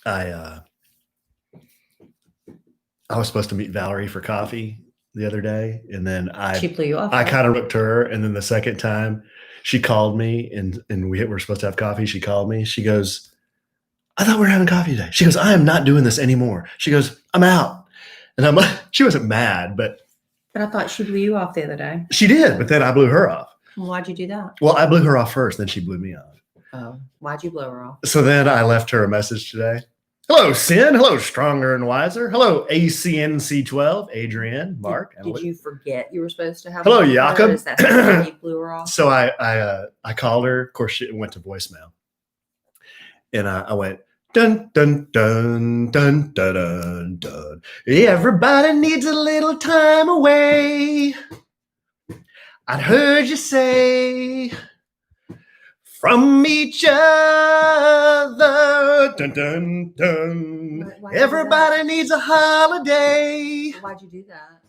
I was supposed to meet Valerie for coffee the other day, and then She blew you off. I kind of looked to her, and then the second time she called me, and we were supposed to have coffee. She called me. She goes, "I thought we were having coffee today." She goes, "I am not doing this anymore." She goes, "I'm out," and I'm like, she wasn't mad, but I thought she blew you off the other day. She did, but then I blew her off. Why'd you do that? Well, I blew her off first, then she blew me off. Oh, why'd you blow her off? So then I left her a message today. Hello, Sin. Hello, Stronger and Wiser. Hello, ACNC12, Adrienne, Mark. Did you forget you were supposed to have? Hello, Jakob. Is that why you blew her off? So I called her. Of course, she went to voicemail, and I went dun dun dun dun dun dun dun. Everybody needs a little time away. I'd heard you say from each other. Dun, dun, dun. Everybody needs a holiday. Why'd you do that?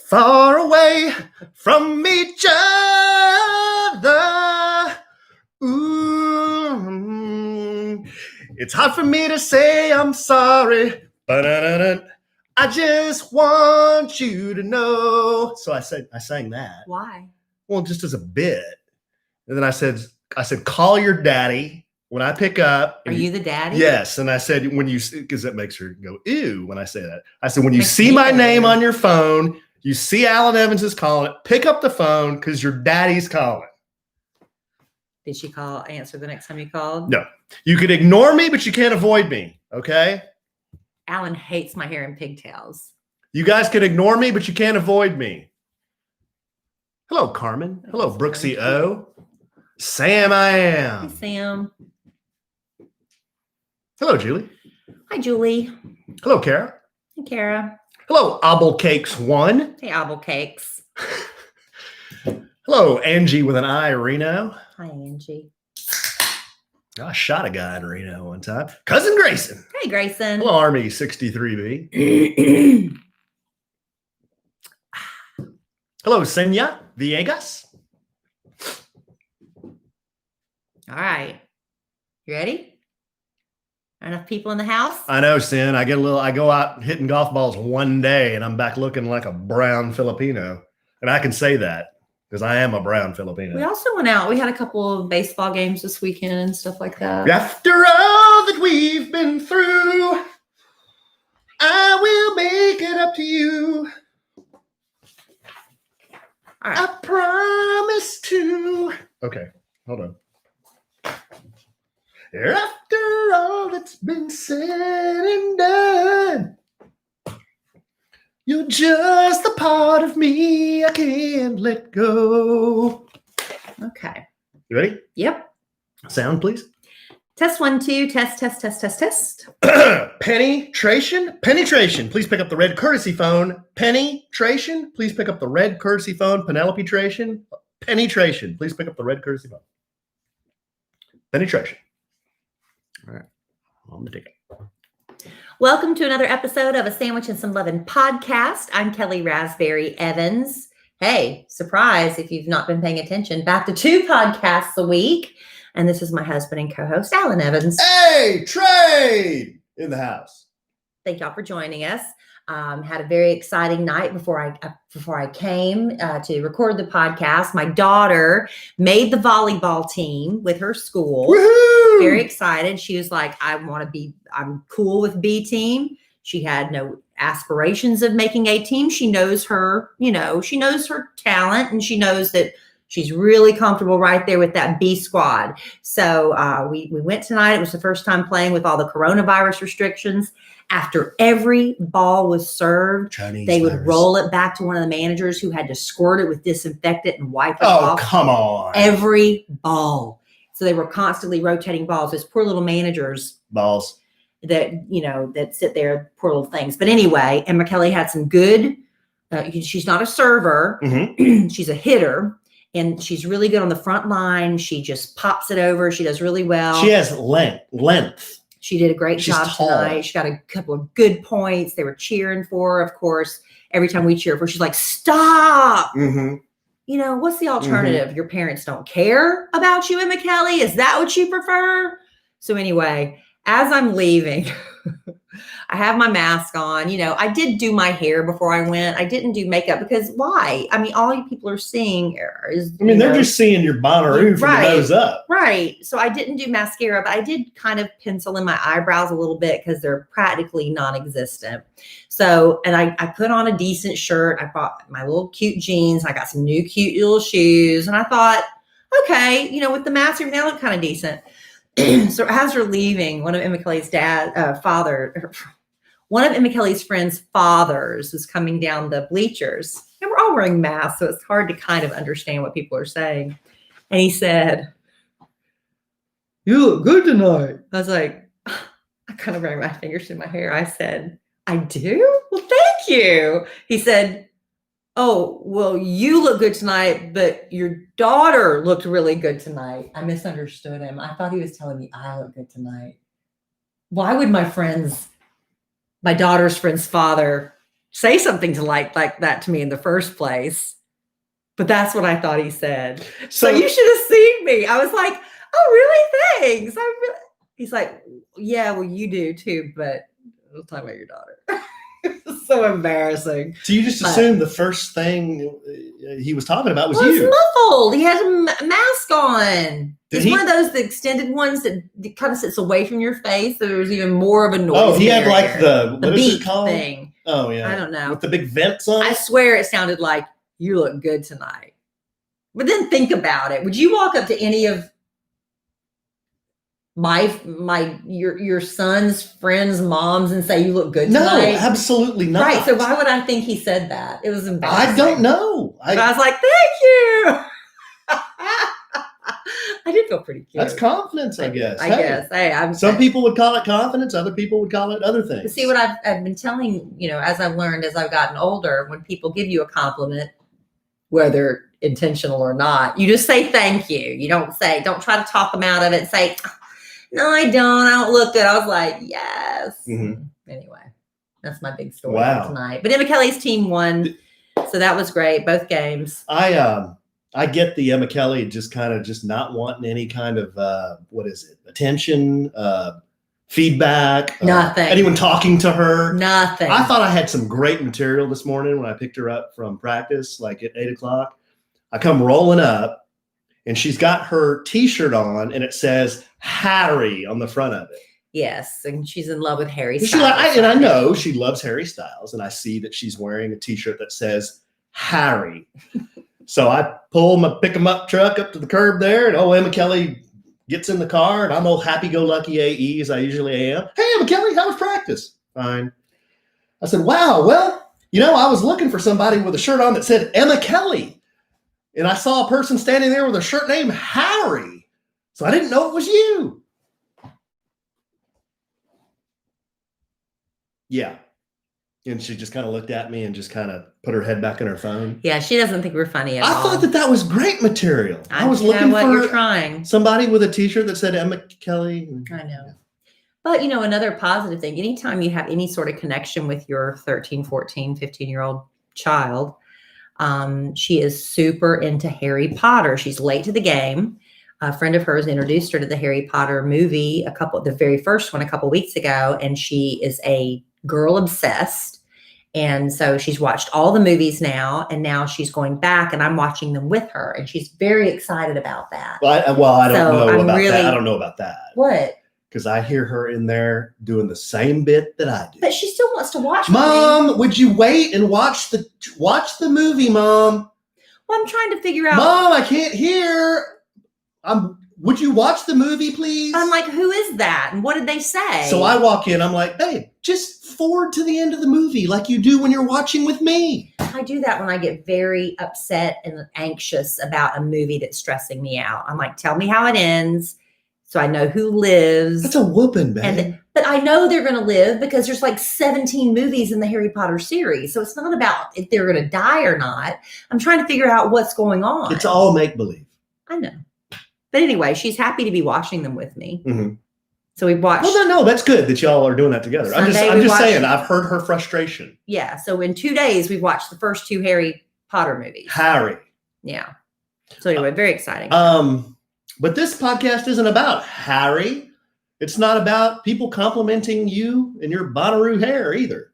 Far away from each other. Ooh. It's hard for me to say I'm sorry. Ba-da-da-da. I just want you to know. So I sang that. Why? Well, just as a bit. And then I said, call your daddy when I pick up. Are you the daddy? Yes. And I said, because that makes her go, ew, when I say that. I said, when you see my name on your phone, you see Alan Evans is calling it, pick up the phone because your daddy's calling. Did she answer the next time you called? No. You could ignore me, but you can't avoid me. Okay? Alan hates my hair in pigtails. You guys can ignore me, but you can't avoid me. Hello, Carmen. Hello, Brooksy O. Sam, I am. Hey, Sam. Hello, Julie. Hi, Julie. Hello, Kara. Hey, Kara. Hello, Obble Cakes 1. Hey, Obble Cakes. Hello, Angie with an I, Reno. Hi, Angie. I shot a guy in Reno one time. Cousin Grayson. Hey, Grayson. Hello, Army 63B. Hello, Senya Villegas. All right. You ready? Enough people in the house? I know, Sin. I go out hitting golf balls one day and I'm back looking like a brown Filipino. And I can say that because I am a brown Filipino. We also went out. We had a couple of baseball games this weekend and stuff like that. After all that we've been through, I will make it up to you. All right. I promise to. Okay, hold on. After all that's been said and done, you're just a part of me I can't let go. Okay. You ready? Yep. Sound, please. Test 1, 2. Test. Penetration. Please pick up the red courtesy phone. Penetration. Please pick up the red courtesy phone. Penelope-tration. Penetration. Please pick up the red courtesy phone. Penetration. All right. On the ticket. Welcome to another episode of A Sandwich and Some Lovin' podcast. I'm Kelly Raspberry Evans. Hey, surprise if you've not been paying attention. Back to 2 podcasts a week. And this is my husband and co-host, Alan Evans. Hey, Trade in the house. Thank y'all for joining us. Had a very exciting night before I came to record the podcast. My daughter made the volleyball team with her school. Woohoo! Very excited. She was like, I'm cool with B team. She had no aspirations of making A team. She knows her talent, and she knows that she's really comfortable right there with that B squad. So we went tonight. It was the first time playing with all the coronavirus restrictions. After every ball was served, they would roll it back to one of the managers who had to squirt it with disinfectant and wipe it off. Oh, come on. Every ball. So they were constantly rotating balls. Those poor little managers. Balls. That sit there, poor little things. But anyway, Emma Kelly had some good, she's not a server. Mm-hmm. She's a hitter. And she's really good on the front line. She just pops it over. She does really well. She has length. She did a great job tonight. She got a couple of good points. They were cheering for her, of course. Every time we cheer for her, she's like, stop. Mm-hmm. What's the alternative? Mm-hmm. Your parents don't care about you, Emma Kelly? Is that what you prefer? So anyway, as I'm leaving, I have my mask on. I did do my hair before I went. I didn't do makeup because why? I mean, all you people are seeing is. They're just seeing your Bonnaroo from the nose up. Right. So I didn't do mascara, but I did kind of pencil in my eyebrows a little bit because they're practically non-existent. So, and I put on a decent shirt. I bought my little cute jeans. I got some new cute little shoes. And I thought, okay, with the mask, everything, I look kind of decent. So as we're leaving, one of Emma Kelly's one of Emma Kelly's friends' fathers was coming down the bleachers, and we're all wearing masks, so it's hard to kind of understand what people are saying. And he said, "You look good tonight." I was like, I kind of ran my fingers through my hair. I said, "I do? Well, thank you." He said, "Oh, well, you look good tonight, but your daughter looked really good tonight." I misunderstood him. I thought he was telling me I look good tonight. Why would my daughter's friend's father say something to like that to me in the first place? But that's what I thought he said. So you should have seen me. I was like, "Oh, really? Thanks." He's like, "Yeah, well, you do too, but we'll talk about your daughter." It's so embarrassing. So you just assumed the first thing he was talking about was you. He was muffled. He had a mask on. It's one of those, the extended ones that kind of sits away from your face. So there was even more of a noise. Oh, he had like the what is beat it called? Thing. Oh, yeah. I don't know. With the big vents on it? I swear it sounded like, "You look good tonight." But then think about it. Would you walk up to any of your son's friends' moms and say, "You look good tonight"? No, absolutely not. Right. So why would I think he said that? It was embarrassing. I don't know. But I was like, "Thank you." I did feel pretty cute. That's confidence, I guess. I guess. Hey, some people would call it confidence. Other people would call it other things. But see, what I've been telling, as I've learned, as I've gotten older, when people give you a compliment, whether intentional or not, you just say thank you. You don't try to talk them out of it and say, "No, I don't look good." I was like, yes. Mm-hmm. Anyway, that's my big story for tonight. But Emma Kelly's team won. So that was great. Both games. I get the Emma Kelly just not wanting any kind of attention, feedback, nothing, anyone talking to her, nothing. I thought I had some great material this morning when I picked her up from practice, like at 8:00. I come rolling up, and she's got her T-shirt on, and it says Harry on the front of it. Yes, and she's in love with Harry Styles. I know she loves Harry Styles, and I see that she's wearing a T-shirt that says Harry. So I pick 'em up truck up to the curb there, and Emma Kelly gets in the car, and I'm all happy-go-lucky AE as I usually am. "Hey, Emma Kelly, how was practice?" "Fine." I said, "Wow, well, I was looking for somebody with a shirt on that said Emma Kelly, and I saw a person standing there with a shirt named Harry, so I didn't know it was you." Yeah. And she just kind of looked at me and just kind of put her head back in her phone. Yeah, she doesn't think we're funny at all. I thought that was great material. I was looking for you're trying. Somebody with a T-shirt that said Emma Kelly. I know. But, another positive thing, anytime you have any sort of connection with your 13, 14, 15-year-old child, she is super into Harry Potter. She's late to the game. A friend of hers introduced her to the Harry Potter movie, the very first one a couple weeks ago, and she is a girl obsessed. And so she's watched all the movies now, and now she's going back, and I'm watching them with her, and she's very excited about that. I don't know about that. I don't know about that. What? Because I hear her in there doing the same bit that I do. But she still wants to watch. Mom, would you wait and watch the movie, Mom? Well, I'm trying to figure out. Mom, I can't hear. Would you watch the movie, please? I'm like, who is that? And what did they say? So I walk in. I'm like, "Babe, just forward to the end of the movie like you do when you're watching with me." I do that when I get very upset and anxious about a movie that's stressing me out. I'm like, "Tell me how it ends so I know who lives." That's a whooping, babe. But I know they're going to live because there's like 17 movies in the Harry Potter series. So it's not about if they're going to die or not. I'm trying to figure out what's going on. It's all make-believe. I know. But anyway, she's happy to be watching them with me. Mm-hmm. So we watched. Well, no, that's good that y'all are doing that together. Sunday, I'm just saying, I've heard her frustration. Yeah. So in 2 days, we watched the first 2 Harry Potter movies. Harry. Yeah. So anyway, very exciting. But this podcast isn't about Harry. It's not about people complimenting you and your Bonnaroo hair either.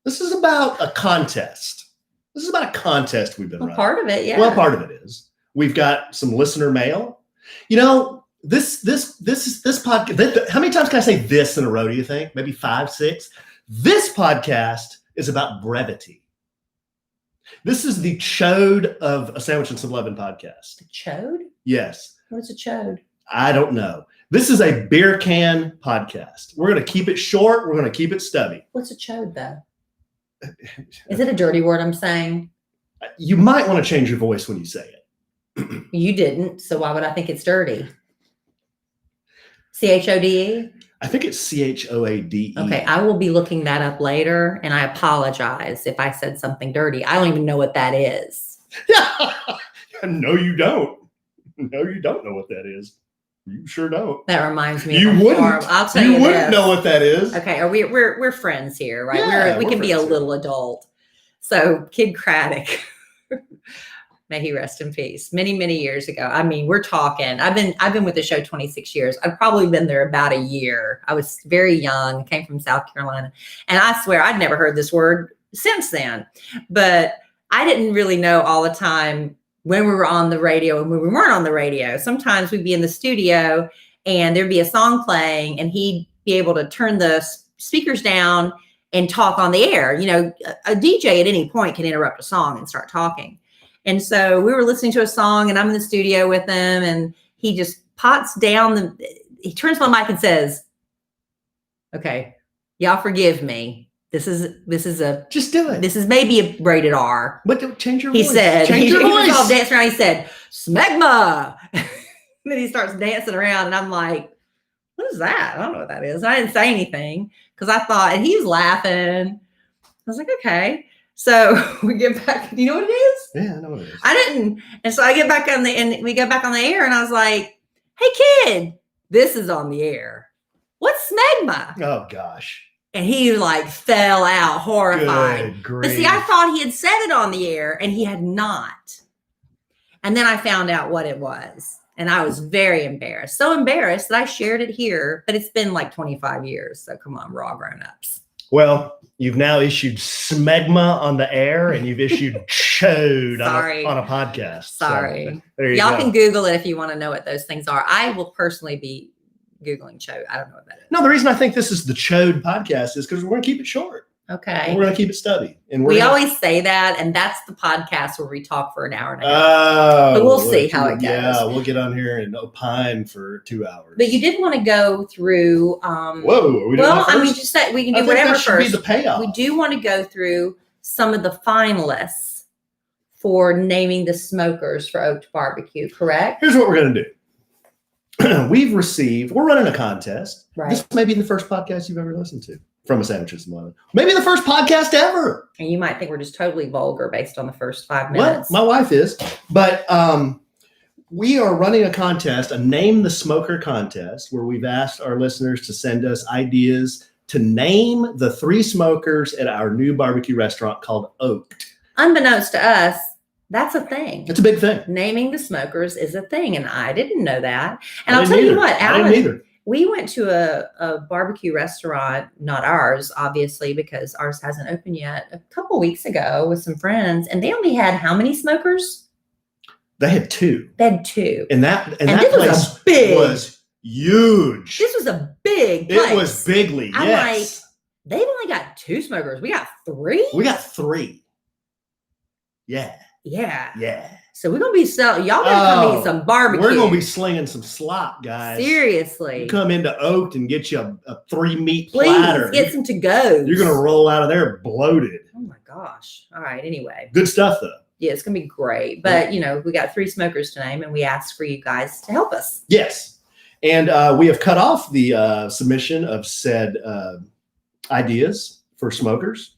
This is about a contest. This is about a contest we've been running. Part of it, yeah. Well, part of it is. We've got some listener mail. You know, this podcast. How many times can I say this in a row, do you think? Maybe 5, 6? This podcast is about brevity. This is the chode of a Sandwich and Some Lovin' podcast. The chode? Yes. What's a chode? I don't know. This is a beer can podcast. We're going to keep it short. We're going to keep it stubby. What's a chode, though? Is it a dirty word I'm saying? You might want to change your voice when you say it. You didn't, so why would I think it's dirty? CHODE? I think it's CHOADE. Okay, I will be looking that up later, and I apologize if I said something dirty. I don't even know what that is. No, you don't. No, you don't know what that is. You sure don't. That reminds me. You wouldn't. I'll tell you. You wouldn't know what that is. Okay, we're friends here, right? Yeah, we can be a friends little adult. So, Kid Craddock. May he rest in peace. Many, many years ago. I mean, we're talking. I've been with the show 26 years. I've probably been there about a year. I was very young, came from South Carolina. And I swear I'd never heard this word since then. But I didn't really know all the time when we were on the radio and when we weren't on the radio. Sometimes we'd be in the studio and there'd be a song playing and he'd be able to turn the speakers down and talk on the air. You know, a DJ at any point can interrupt a song and start talking. And so we were listening to a song and I'm in the studio with him and he just pots down he turns my mic and says, okay, y'all forgive me. This is a, just do it. This is maybe a rated R. But don't change your he voice. Said, change your he voice. was all dancing around. He said, smegma. Then he starts dancing around and I'm like, what is that? I don't know what that is. And I didn't say anything because I thought, and he was laughing. I was like, okay. So we get back. Do you know what it is? Yeah, I know what it is. I didn't. And so I get back on and we go back on the air and I was like, hey kid, this is on the air. What's smegma? Oh gosh. And he like fell out horrified. But see, I thought he had said it on the air and he had not. And then I found out what it was. And I was very embarrassed. So embarrassed that I shared it here, but it's been like 25 years. So come on, we're all grown-ups. Well, you've now issued smegma on the air and you've issued chode on a podcast. Sorry. So, there you Y'all go. can Google it if you want to know what those things are. I will personally be Googling chode. I don't know what that is. No, the reason I think this is the chode podcast is because we're going to keep it short. Okay. And we're going to keep it stubby. And we always say that, and that's the podcast where we talk for an hour and a half. Oh, but we'll see how it goes. Yeah, we'll get on here and opine for 2 hours. But you did want to go through. Whoa, are we doing that first? I mean, just say we can do whatever that should first. Be the payoff. We do want to go through some of the finalists for naming the smokers for Oaked Barbecue. Correct? Here's what we're going to do. We're running a contest. Right. This may be the first podcast you've ever listened to from a Sandwich and Some Lovin'. Maybe the first podcast ever. And you might think we're just totally vulgar based on the first 5 minutes. Well, my wife is. But we are running a contest, a Name the Smoker contest, where we've asked our listeners to send us ideas to name the 3 smokers at our new barbecue restaurant called Oaked. Unbeknownst to us, that's a thing. It's a big thing. Naming the smokers is a thing, and I didn't know that. And I'll tell you what, Alan, we went to a barbecue restaurant, not ours, obviously, because ours hasn't opened yet, a couple weeks ago with some friends, and they only had how many smokers? They had 2. They had 2. And that this place was huge. This was a big place. It was bigly, I'm yes. like, they've only got 2 smokers. We got 3? We got 3. Yeah. Yeah. Yeah. So we're going to be y'all better come eat some barbecue. We're going to be slinging some slop, guys. Seriously. You come into Oaked and get you a 3-meat Please platter. get some to-go. You're going to roll out of there bloated. Oh my gosh. All right. Anyway. Good stuff, though. Yeah, it's going to be great. But, we got 3 smokers to name, and we asked for you guys to help us. Yes. And we have cut off the submission of said ideas for smokers.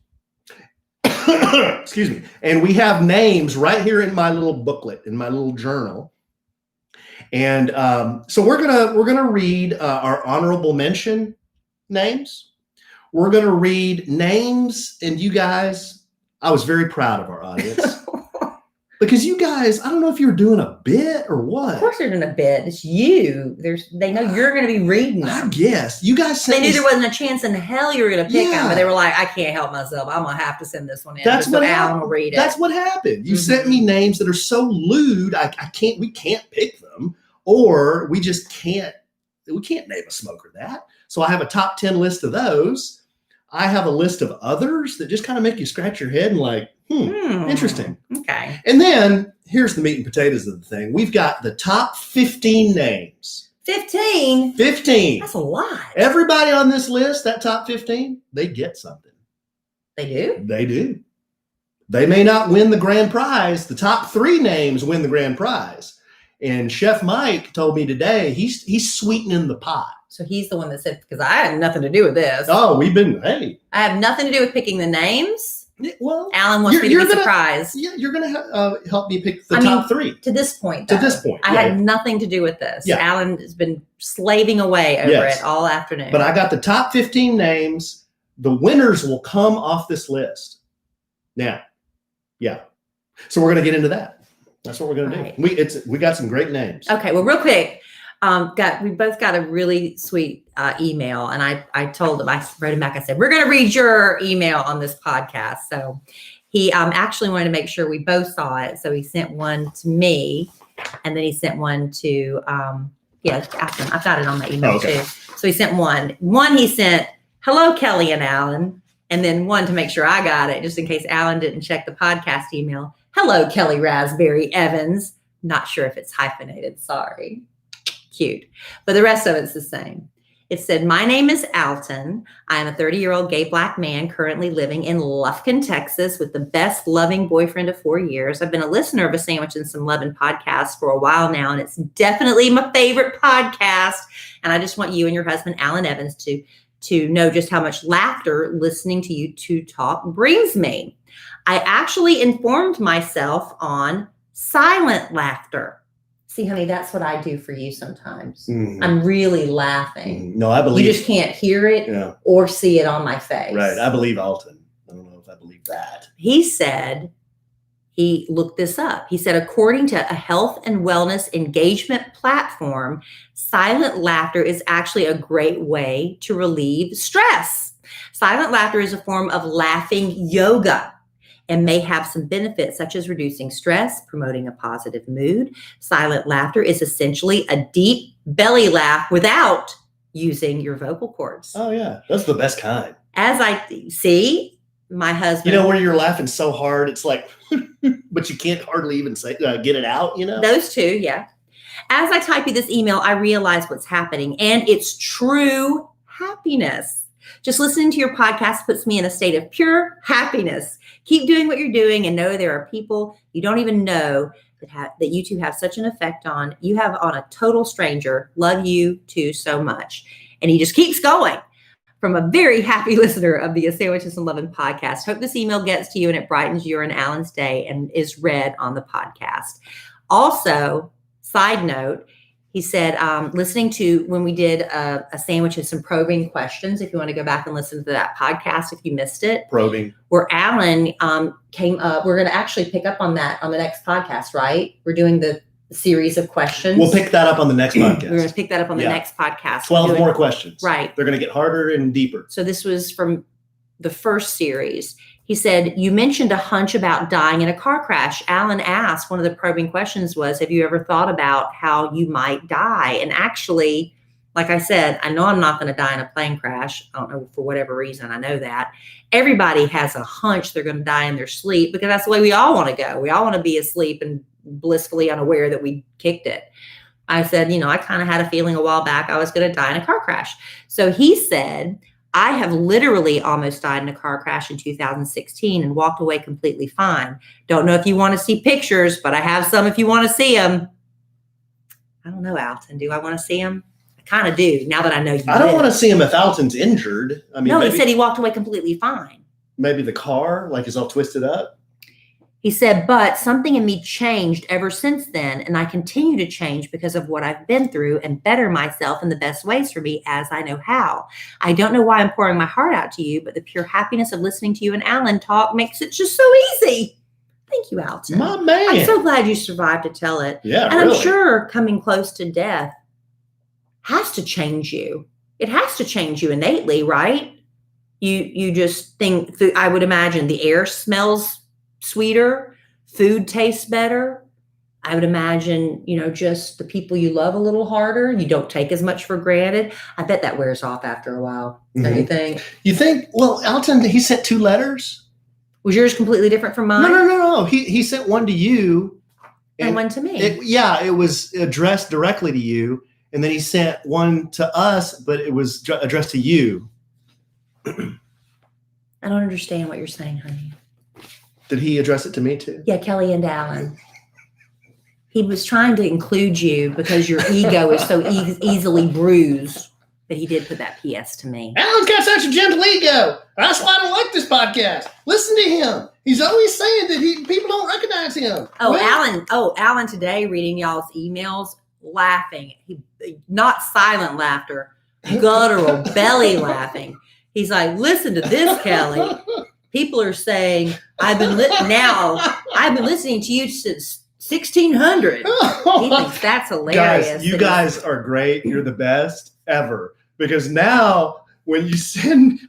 Excuse me. And we have names right here in my little booklet, in my little journal. And so we're gonna read our honorable mention names. We're gonna read names, and you guys, I was very proud of our audience. Because you guys, I don't know if you were doing a bit or what. Of course they're doing a bit. It's you. They know you're going to be reading them. I guess. You guys They knew there wasn't a chance in hell you were going to pick them, but they Yeah. were like, I can't help myself. I'm going to have to send this one in. That's just what so Alan happened. will read it. That's what happened. You Mhm. sent me names that are so lewd, we can't pick them, or we just can't name a smoker that. So I have a top 10 list of those. I have a list of others that just kind of make you scratch your head and like, interesting. Okay. And then here's the meat and potatoes of the thing. We've got the top 15 names. 15? 15. That's a lot. Everybody on this list, that top 15, they get something. They do? They do. They may not win the grand prize. The top 3 names win the grand prize. And Chef Mike told me today he's sweetening the pot. So he's the one that said, because I had nothing to do with this. Oh, I have nothing to do with picking the names. Well, Alan wants me to be surprised. Yeah, you're going to help me pick the top 3. To this point, though. To this point. I had nothing to do with this. Yeah. Alan has been slaving away over it all afternoon. But I got the top 15 names. The winners will come off this list. Now, yeah. So we're going to get into that. That's what we're going to do. We got some great names. Okay. Well, real quick, we both got a really sweet email, and I told him, I wrote him back. I said, we're going to read your email on this podcast. So he actually wanted to make sure we both saw it. So he sent one to me, and then he sent one to I've got it on my email too. So he sent one. One he sent, hello, Kelly and Alan, and then one to make sure I got it, just in case Alan didn't check the podcast email. Hello, Kelly Raspberry Evans. Not sure if it's hyphenated. Sorry. Cute. But the rest of it's the same. It said, my name is Alton. I am a 30-year-old gay Black man currently living in Lufkin, Texas, with the best loving boyfriend of 4 years. I've been a listener of A Sandwich and Some Lovin' podcast for a while now, and it's definitely my favorite podcast. And I just want you and your husband, Alan Evans, to know just how much laughter listening to you two talk brings me. I actually informed myself on silent laughter. See, honey, that's what I do for you sometimes. Mm-hmm. I'm really laughing. No, I believe. You just can't hear it or see it on my face. Right. I believe Alton. I don't know if I believe that. He said, he looked this up. He said, according to a health and wellness engagement platform, silent laughter is actually a great way to relieve stress. Silent laughter is a form of laughing yoga and may have some benefits such as reducing stress, promoting a positive mood. Silent laughter is essentially a deep belly laugh without using your vocal cords. Oh, yeah. That's the best kind. As I see, my husband... You know, where you're laughing so hard, it's like, but you can't hardly even say get it out, you know? Those two, yeah. As I type you this email, I realize what's happening, and it's true happiness. Just listening to your podcast puts me in a state of pure happiness. Keep doing what you're doing and know there are people you don't even know that you two have such an effect on. You have on a total stranger. Love you two so much. And he just keeps going. From a very happy listener of the A Sandwich and Some Lovin' podcast. Hope this email gets to you and it brightens your and Alan's day and is read on the podcast. Also, side note, he said, listening to when we did a sandwich and some probing questions, if you want to go back and listen to that podcast, if you missed it. Probing. Where Alan came up, we're going to actually pick up on that on the next podcast, right? We're doing the series of questions. We'll pick that up on the next podcast. We're going to pick that up on the next podcast. 12 more questions. Right. They're going to get harder and deeper. So this was from the first series. He said, you mentioned a hunch about dying in a car crash. Alan asked, one of the probing questions was, have you ever thought about how you might die? And actually, like I said, I know I'm not going to die in a plane crash. I don't know, for whatever reason, I know that. Everybody has a hunch they're going to die in their sleep because that's the way we all want to go. We all want to be asleep and blissfully unaware that we kicked it. I said, I kind of had a feeling a while back I was going to die in a car crash. So he said, I have literally almost died in a car crash in 2016 and walked away completely fine. Don't know if you want to see pictures, but I have some if you want to see them. I don't know, Alton. Do I want to see them? I kind of do, now that I know you I don't want to see him if Alton's injured. I mean, no, he said he walked away completely fine. Maybe the car, is all twisted up. He said, but something in me changed ever since then, and I continue to change because of what I've been through and better myself in the best ways for me as I know how. I don't know why I'm pouring my heart out to you, but the pure happiness of listening to you and Alan talk makes it just so easy. Thank you, Alton. My man. I'm so glad you survived to tell it. Yeah, and really. I'm sure coming close to death has to change you. It has to change you innately, right? You just think, I would imagine the air smells sweeter, food tastes better. I would imagine, just the people you love a little harder. You don't take as much for granted. I bet that wears off after a while. Don't you think? You think? Well, Alton, he sent 2 letters. Was yours completely different from mine? No. He sent one to you. And one to me. It was addressed directly to you. And then he sent one to us, but it was addressed to you. I don't understand what you're saying, honey. Did he address it to me too? Yeah, Kelly and Alan. He was trying to include you because your ego is so easily bruised that he did put that PS to me. Alan's got such a gentle ego. That's why I don't like this podcast. Listen to him. He's always saying that people don't recognize him. Alan today reading y'all's emails, laughing. He not silent laughter, guttural belly laughing. He's like, listen to this, Kelly. People are saying, I've been listening to you since 1600. He thinks that's hilarious. Guys, you guys are great. You're the best ever. Because now when you send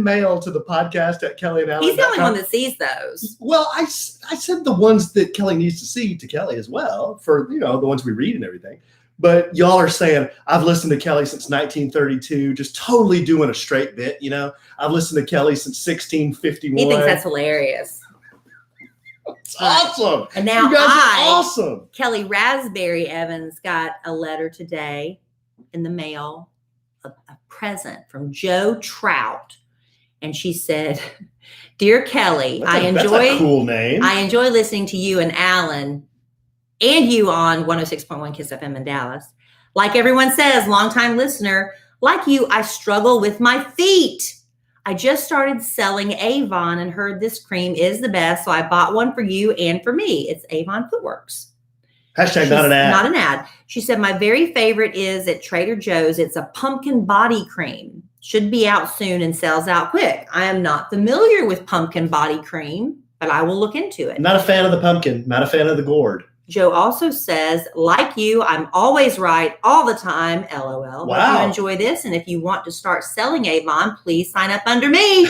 mail to the podcast at Kelly and Alan, he's the only one that sees those. Well, I sent the ones that Kelly needs to see to Kelly as well for, the ones we read and everything. But y'all are saying, I've listened to Kelly since 1932, just totally doing a straight bit, I've listened to Kelly since 1651. He thinks that's hilarious. It's awesome. And now you guys are awesome. Kelly Raspberry Evans, got a letter today in the mail, a present from Joe Trout. And she said, Dear Kelly, that's a cool name. I enjoy listening to you and Alan and you on 106.1 Kiss FM in Dallas. Like everyone says, longtime listener, like you, I struggle with my feet. I just started selling Avon and heard this cream is the best, so I bought one for you and for me. It's Avon Footworks. Hashtag not an ad. Not an ad. She said, my very favorite is at Trader Joe's. It's a pumpkin body cream. Should be out soon and sells out quick. I am not familiar with pumpkin body cream, but I will look into it. Not a fan of the pumpkin. Not a fan of the gourd. Joe also says, like you, I'm always right all the time. LOL. Wow. Hope you enjoy this. And if you want to start selling Avon, please sign up under me.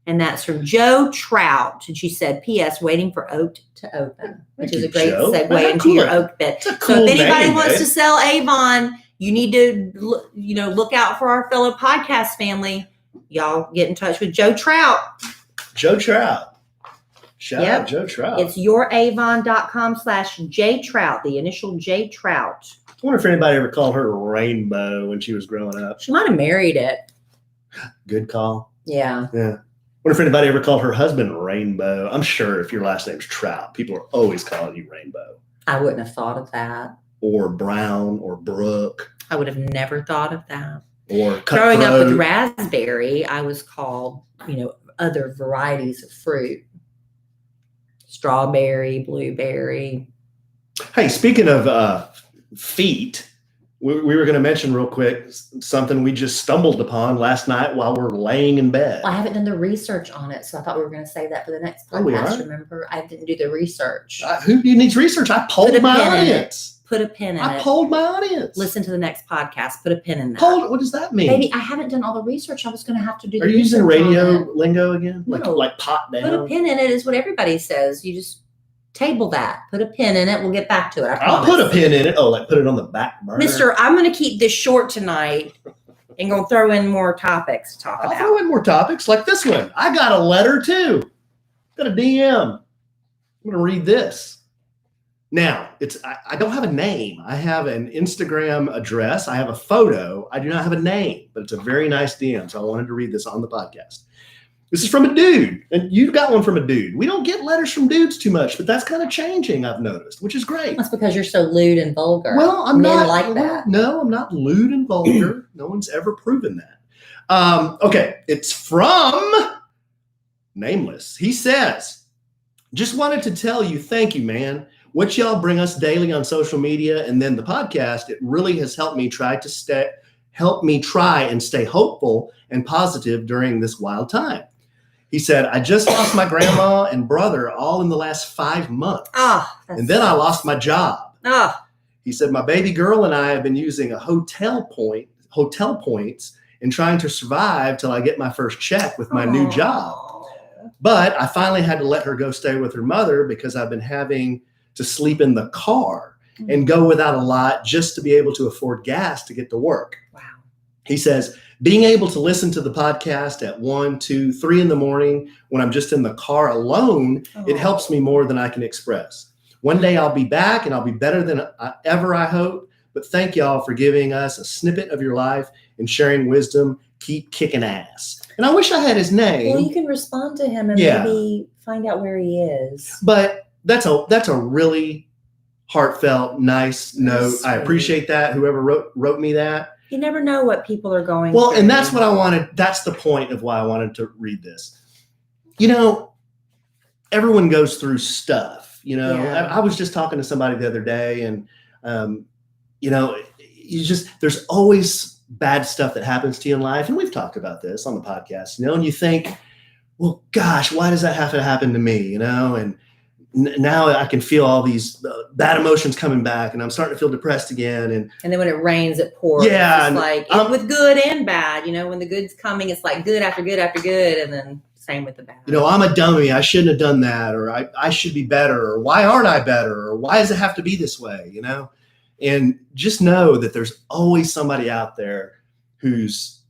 And that's from Joe Trout. And she said, P.S. waiting for oat to open, which is a great segue into your oat bit. So if anybody wants to sell Avon, you need to, look out for our fellow podcast family. Y'all get in touch with Joe Trout. Joe Trout. Shout out Joe Trout. It's youravon.com/JTrout, the initial J Trout. I wonder if anybody ever called her Rainbow when she was growing up. She might have married it. Good call. Yeah. I wonder if anybody ever called her husband Rainbow. I'm sure if your last name's Trout, people are always calling you Rainbow. I wouldn't have thought of that. Or Brown or Brooke. I would have never thought of that. Or Growing up with raspberry, I was called, other varieties of fruit. Strawberry, blueberry. Hey, speaking of feet, we were going to mention real quick something we just stumbled upon last night while we're laying in bed. Well, I haven't done the research on it, so I thought we were going to save that for the next podcast. Remember, I didn't do the research. Who needs research? I polled my audience. Put a pin in it. I polled my audience. Listen to the next podcast. Put a pin in that. Polled? What does that mean? Baby, I haven't done all the research. I was going to have to do. Are you using radio lingo again? No. Like pot down? Put a pin in it is what everybody says. You just table that. Put a pin in it. We'll get back to it. I'll put a pin in it. Oh, like put it on the back burner. Mister, I'm going to keep this short tonight and going to throw in more topics to talk about. I'll throw in more topics like this one. I got a letter too. Got a DM. I'm going to read this. Now, I don't have a name. I have an Instagram address. I have a photo. I do not have a name, but it's a very nice DM. So I wanted to read this on the podcast. This is from a dude, and you got one from a dude. We don't get letters from dudes too much, but that's kind of changing, I've noticed, which is great. That's because you're so lewd and vulgar. Well, I'm Men not like that. No, I'm not lewd and vulgar. No one's ever proven that. Okay, it's from Nameless. He says, just wanted to tell you, thank you, man. What y'all bring us daily on social media and then the podcast, it really has helped me try and stay hopeful and positive during this wild time. He said, I just lost my grandma and brother all in the last 5 months. And then I lost my job. He said, my baby girl and I have been using a hotel points and trying to survive till I get my first check with my new job. But I finally had to let her go stay with her mother because I've been having to sleep in the car and go without a lot just to be able to afford gas to get to work. Wow. He says, being able to listen to the podcast at 1, 2, 3 in the morning when I'm just in the car alone, it helps me more than I can express. One day I'll be back and I'll be better than ever, I hope. But thank y'all for giving us a snippet of your life and sharing wisdom. Keep kicking ass. And I wish I had his name. Well, you can respond to him and maybe find out where he is. But that's a really heartfelt, nice note. Sweet. I appreciate that. Whoever wrote me that. You never know what people are going through. through. And that's what I wanted. That's the point of why I wanted to read this. You know, everyone goes through stuff. You know, I was just talking to somebody the other day, and you know, there's always bad stuff that happens to you in life, and we've talked about this on the podcast. You know, and you think, well, gosh, why does that have to happen to me? You know, and now I can feel all these bad emotions coming back, and I'm starting to feel depressed again. And then when it rains, it pours. Yeah, it's like with good and bad. You know, when the good's coming, it's like good after good after good, and then same with the bad. You know, I'm a dummy. I shouldn't have done that, or I should be better, or why aren't I better, or why does it have to be this way? You know, and just know that there's always somebody out there who's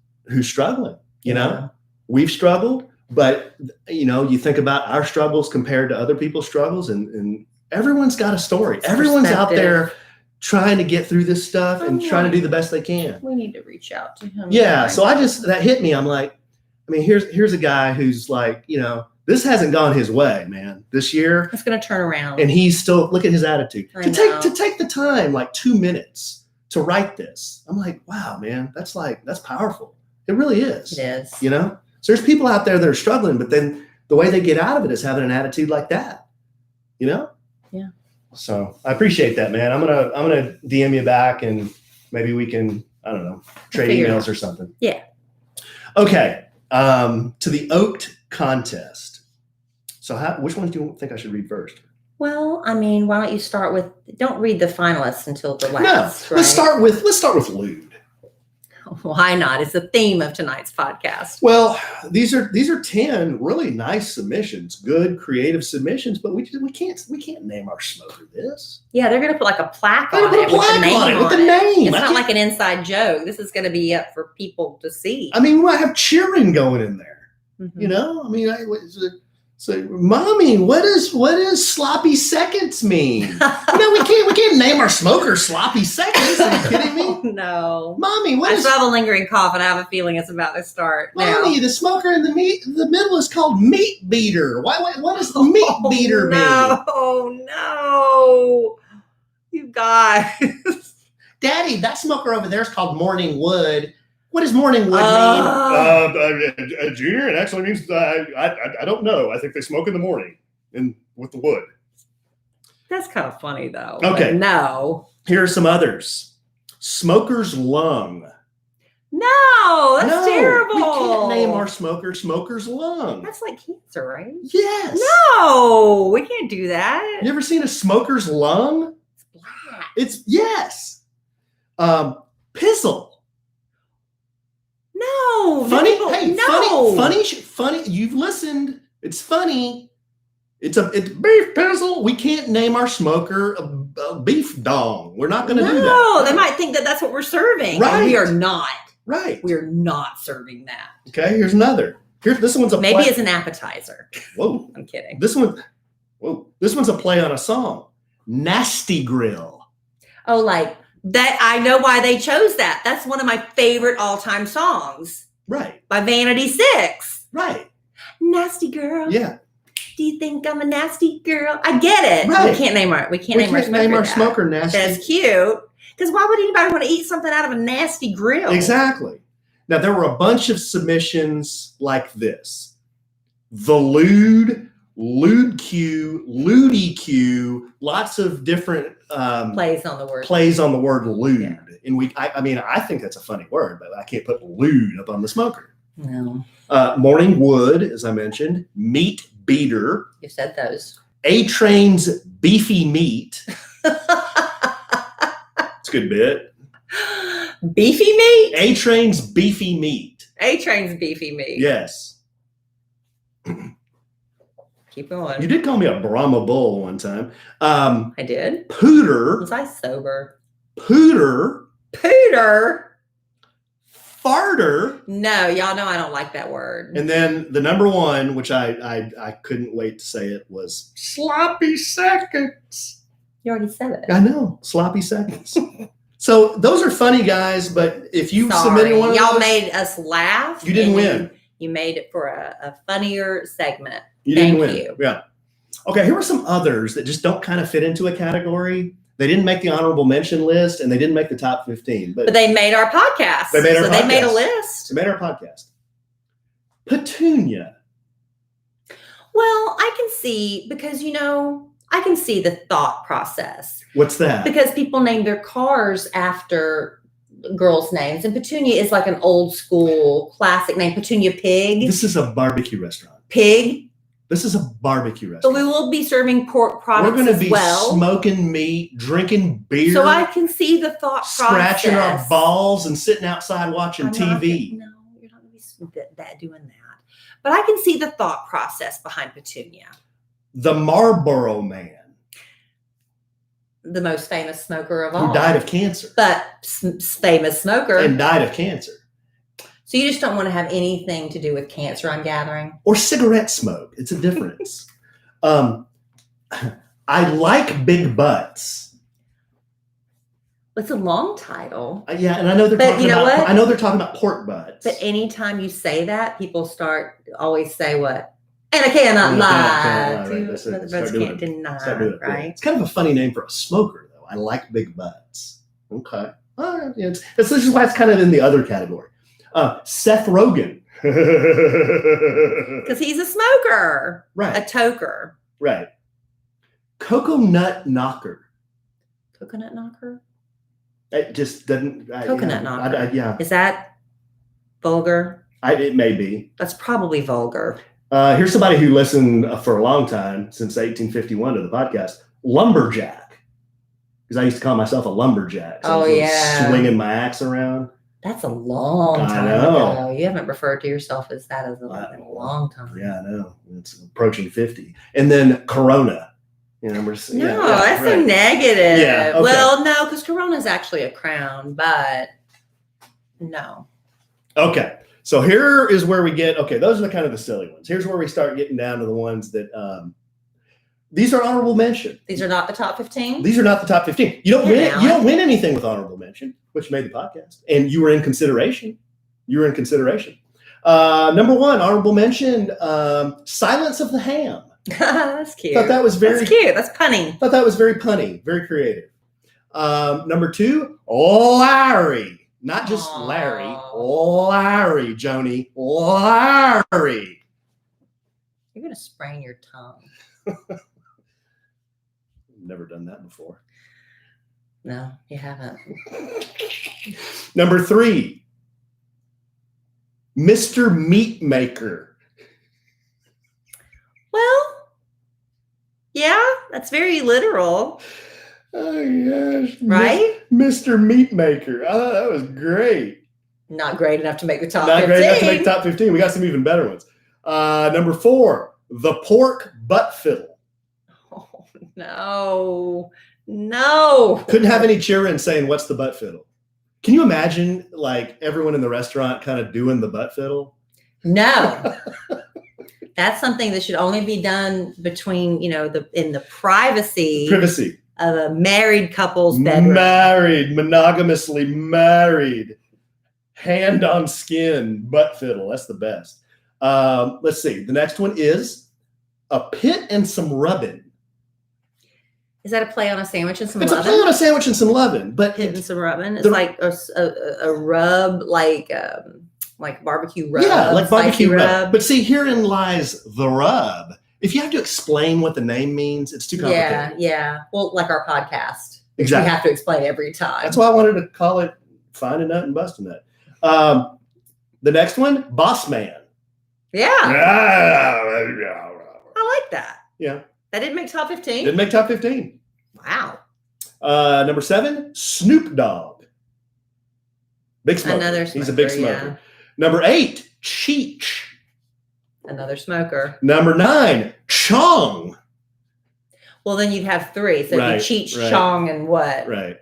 struggling. You know, we've struggled. But, you know, you think about our struggles compared to other people's struggles, and everyone's got a story. Everyone's out there trying to get through this stuff and trying to do the best they can. We need to reach out to him. Yeah. So that hit me. I'm like, I mean, here's a guy who's like, you know, this hasn't gone his way, man, this year. It's going to turn around. And he's still, look at his attitude. To take the time, like 2 minutes to write this. I'm like, wow, man, that's powerful. It really is. It is. You know? So there's people out there that are struggling, but then the way they get out of it is having an attitude like that, you know? Yeah. So I appreciate that, man. I'm gonna DM you back, and maybe we can, I don't know, trade emails or something. Yeah. Okay. To the Oaked contest. So which ones do you think I should read first? Well, I mean, why don't you start with? Don't read the finalists until the last. No. Let's start with lewd. Why not? It's the theme of tonight's podcast. Well, these are 10 really nice submissions, good creative submissions, but we can't name our smoker this. Yeah, they're gonna put like a plaque on it with the name. It's not like an inside joke. This is gonna be up for people to see. I mean, we might have cheering going in there. Mm-hmm. You know, I mean, so, mommy, what does sloppy seconds mean? You know, we can't name our smoker sloppy seconds. Are you kidding me? No, mommy, I still have a lingering cough, and I have a feeling it's about to start. Mommy, now. The smoker in the middle is called meat beater. What does the meat beater mean? No, you guys. Daddy, that smoker over there is called morning wood. What does morning wood mean? Junior, it actually means I don't know. I think they smoke in the morning and with the wood. That's kind of funny, though. Okay. No. Here are some others. Smoker's lung. No, that's terrible. We can't name our smoker's lung. That's like cancer, right? Yes. No, we can't do that. You ever seen a smoker's lung? It's black. Yes. Pizzle. No. Funny. People, hey, no. Funny. You've listened. It's funny. It's beef pizzle. We can't name our smoker a beef dong. We're not going to do that. No, they might think that that's what we're serving. Right. And we are not. Right. We're not serving that. Okay. Here's another. This one's a maybe it's an appetizer. Whoa. I'm kidding. This one's a play on a song. Nasty Grill. Oh, like that. I know why they chose that. That's one of my favorite all-time songs. Right. By Vanity Six. Right. Nasty Girl. Yeah. Do you think I'm a nasty girl? I get it. Right. We can't name our smoker nasty. That's cute. Because why would anybody want to eat something out of a nasty grill? Exactly. Now, there were a bunch of submissions like this. The lewd, lewd Q, lewdy Q, lots of different plays on the word lewd. Yeah. And I think that's a funny word, but I can't put lewd up on the smoker. No. Morning Wood, as I mentioned. Meat Beater. You said those. A-Train's Beefy Meat. It's a good bit. Beefy meat? A-Train's Beefy Meat. A-Train's beefy meat. Yes. Keep going. You did call me a Brahma Bull one time. I did? Pooter. Was I sober? Pooter. Pooter? Farter. No, y'all know I don't like that word. And then the number one, which I couldn't wait to say it, was sloppy seconds. You already said it. I know, sloppy seconds. So those are funny, guys. But if you Sorry. submitted one of y'all those, made us laugh. you didn't win. You made it for a funnier segment. You didn't Thank win. you. Yeah. Okay, here are some others that just don't kind of fit into a category. They didn't make the honorable mention list, and they didn't make the top 15. But they made our podcast. They made our so podcast. they made a list. They made our podcast. Petunia. Well, I can see because I can see the thought process What's that? because people name their cars after girls' names, and Petunia is like an old school classic name. Petunia Pig. This is a barbecue restaurant. Pig. This is a barbecue So restaurant. we will be serving pork We're products going to as be well. smoking meat, drinking beer, So I can see the thought scratching process. our balls, and sitting outside watching I'm not TV. gonna- no, you're not going to be doing that. But I can see the thought process behind Petunia. The Marlboro Man, The most famous smoker of all. who died of cancer But famous smoker. and died of cancer. So you just don't want to have anything to do with cancer, I'm gathering. Or cigarette smoke. It's a difference. I like big butts. It's a long title. Yeah, and I know they're But talking you know about. what? I know they're talking about pork butts. But anytime you say that, people always say what? And I cannot And I lie. cannot lie, right. To That's it. what the Start votes doing can't it. deny, Start doing it. Yeah. right? It's kind of a funny name for a smoker, though. I like big butts. Okay. Yeah, this is why it's kind of in the other category. Seth Rogen. Because he's a smoker. Right. A toker. Right. Coconut Knocker. Coconut knocker? It just doesn't. Coconut knocker. Yeah. Is that vulgar? It may be. That's probably vulgar. Here's somebody who listened for a long time, since 1851, to the podcast. Lumberjack. Because I used to call myself a lumberjack. So I was swinging my axe around. That's a long time ago. You haven't referred to yourself as that as a long time. Yeah, I know. It's approaching 50. And then Corona. That's so negative. Yeah, okay. Well, no, because Corona is actually a crown, but no. Okay. So here is where we get, those are the kind of the silly ones. Here's where we start getting down to the ones that, these are honorable mention. These are not the top 15? These are not the top 15. You don't win. You don't win anything with honorable mention, which made the podcast. And you were in consideration. Number one, honorable mention, Silence of the Ham. That's cute. Thought that was very That's cute. That's punny. Thought that was very punny, very creative. Number two, Larry. Not just Larry. Larry, Joni. Larry. You're going to sprain your tongue. Never done that before. No, you haven't. Number three, Mr. Meat Maker. Well, yeah, that's very literal. Oh, gosh. Right? Mr. Meat Maker. I thought that was great. Not great enough to make the top 15. Not great enough to make the top 15. We got some even better ones. Number four, the Pork Butt Fiddle. Oh, no. Couldn't have any children saying, "What's the butt fiddle?" Can you imagine like everyone in the restaurant kind of doing the butt fiddle? No. That's something that should only be done between, in the privacy of a married couple's bedroom. Married, monogamously married, hand on skin, butt fiddle. That's the best. Let's see. The next one is a pit and some rubbin. Is that a play on a sandwich and some It's lovin'? a play on a sandwich and some lovin', but Pit and some rubbin'. It's like a rub, like barbecue rub. Yeah, like barbecue rub. rub. But see, herein lies the rub. If you have to explain what the name means, it's too complicated. Yeah. Well, like our podcast. Exactly. We have to explain every time. That's why I wanted to call it Find a Nut and Bust a Nut. The next one, Boss Man. Yeah. Yeah. I like that. Yeah. That didn't make top 15? Didn't make top 15. Wow. Number 7, Snoop Dogg. Big smoker. Another smoker. He's a big smoker. Yeah. Number 8, Cheech. Another smoker. Number 9, Chong. Well, then you'd have 3. So Right, you Cheech, right. Chong, and what? Right.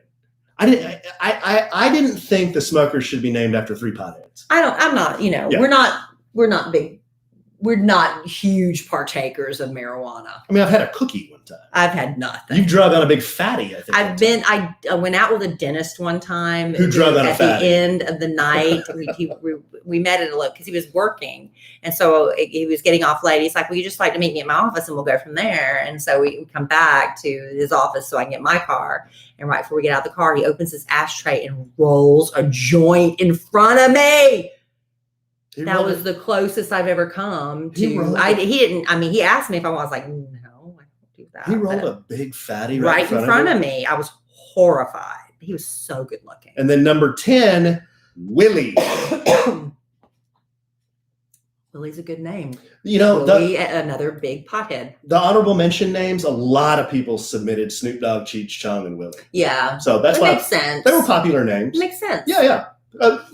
I didn't think the smokers should be named after 3 potheads. I'm not, Yeah. we're not big. We're not huge partakers of marijuana. I mean, I've had a cookie one time. I've had nothing. You've drug on a big fatty, I think. I went out with a dentist one time. Who drug on a at fatty? the end of the night. we met at a look because he was working, and so he was getting off late. He's like, "Well, you just like to meet me at my office, and we'll go from there." And so we come back to his office so I can get my car. And right before we get out of the car, he opens his ashtray and rolls a joint in front of me. That was the closest I've ever come to. He asked me if I was like, no, I don't do that. He rolled a big fatty right in front of me. I was horrified. He was so good looking. And then number 10, Willie. Willie's a good name. You know, Willie, another big pothead. The honorable mention names, a lot of people submitted Snoop Dogg, Cheech, Chong, and Willie. Yeah. So that's why makes sense. They were popular names. Makes sense. Yeah.